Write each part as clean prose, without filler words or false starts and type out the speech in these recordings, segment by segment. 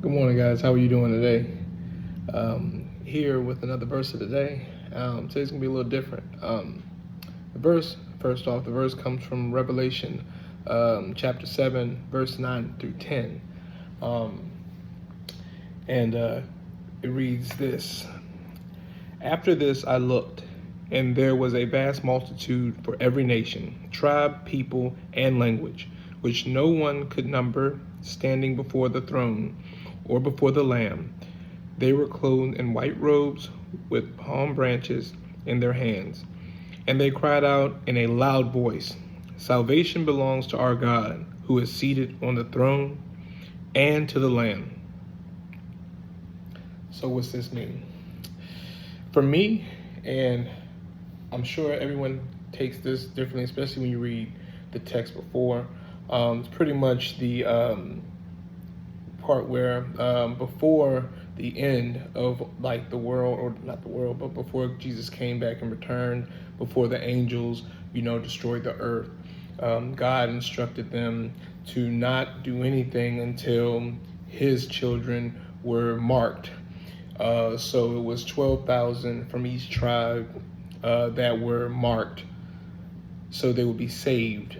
Good morning, guys. How are you doing today? Here with another verse of the day. Today's gonna be a little different. The verse comes from Revelation, chapter 7, verse 9 through 10, um, and it reads this: After this, I looked, and there was a vast multitude for every nation, tribe, people, and language, which no one could number, standing before the throne or before the Lamb. They were clothed in white robes with palm branches in their hands. And they cried out in a loud voice, Salvation belongs to our God, who is seated on the throne, and to the Lamb. So what's this mean? For me, and I'm sure everyone takes this differently, especially when you read the text before, it's pretty much the part where before the end of like the world, or not the world, but before Jesus came back and returned, before the angels, destroyed the earth, God instructed them to not do anything until his children were marked. So it was 12,000 from each tribe that were marked, so they would be saved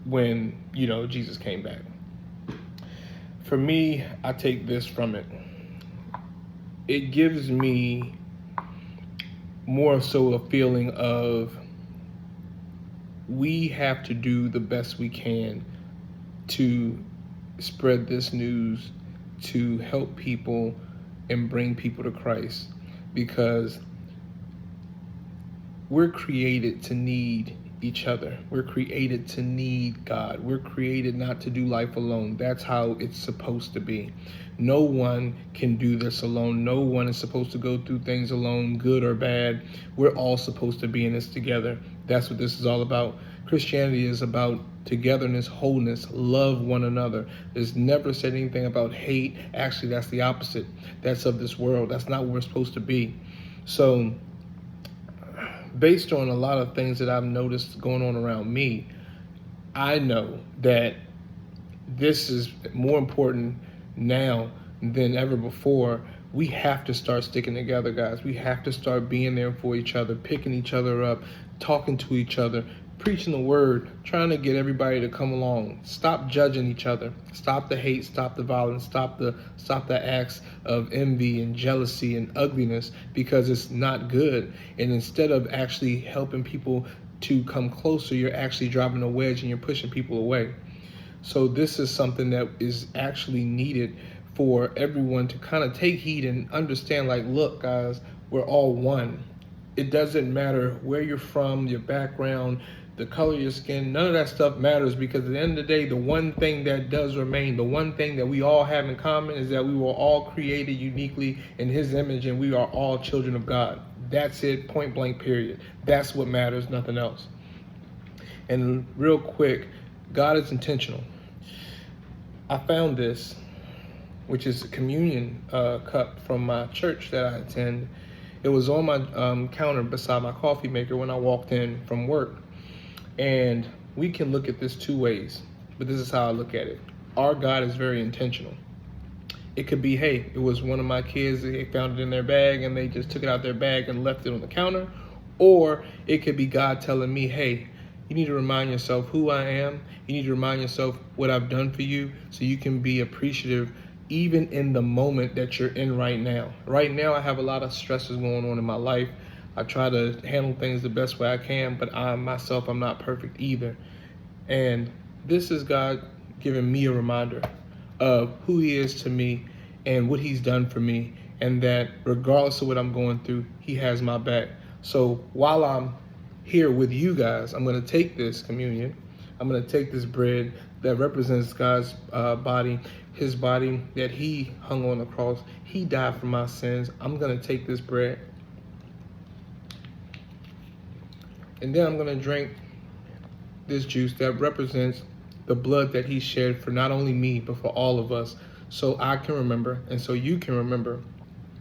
when Jesus came back. For me, I take this from it. It gives me more so a feeling of we have to do the best we can to spread this news, to help people and bring people to Christ, because we're created to need each other. We're created to need God. We're created not to do life alone. That's how it's supposed to be. No one can do this alone. No one is supposed to go through things alone, good or bad. We're all supposed to be in this together. That's what this is all about. Christianity is about togetherness, wholeness, love one another. There's never said anything about hate. Actually, that's the opposite. That's of this world. That's not where we're supposed to be. So, based on a lot of things that I've noticed going on around me, I know that this is more important now than ever before. We have to start sticking together, guys. We have to start being there for each other, picking each other up, talking to each other, preaching the word, trying to get everybody to come along. Stop judging each other. Stop the hate, stop the violence, stop the acts of envy and jealousy and ugliness, because it's not good. And instead of actually helping people to come closer, you're actually dropping a wedge and you're pushing people away. So this is something that is actually needed for everyone to kind of take heed and understand, like, look, guys, we're all one. It doesn't matter where you're from, your background, the color of your skin, none of that stuff matters, because at the end of the day, the one thing that does remain, the one thing that we all have in common, is that we were all created uniquely in his image, and we are all children of God. That's it, point blank, period. That's what matters, nothing else. And real quick, God is intentional. I found this, which is a communion cup from my church that I attend. It was on my counter beside my coffee maker when I walked in from work. And we can look at this two ways, but this is how I look at it. Our God is very intentional. It could be, hey, it was one of my kids, they found it in their bag and they just took it out their bag and left it on the counter. Or it could be God telling me, hey, you need to remind yourself who I am. You need to remind yourself what I've done for you, so you can be appreciative even in the moment that you're in right now. Right now, I have a lot of stresses going on in my life. I try to handle things the best way I can, but I'm not perfect either. And this is God giving me a reminder of who he is to me and what he's done for me, and that regardless of what I'm going through, he has my back. So while I'm here with you guys, I'm going to take this communion. I'm going to take this bread that represents God's body, his body that he hung on the cross. He died for my sins. I'm going to take this bread, and then I'm going to drink this juice that represents the blood that he shed for not only me, but for all of us, so I can remember, and so you can remember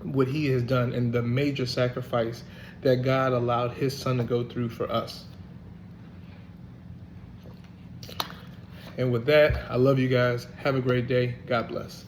what he has done and the major sacrifice that God allowed his son to go through for us. And with that, I love you guys. Have a great day. God bless.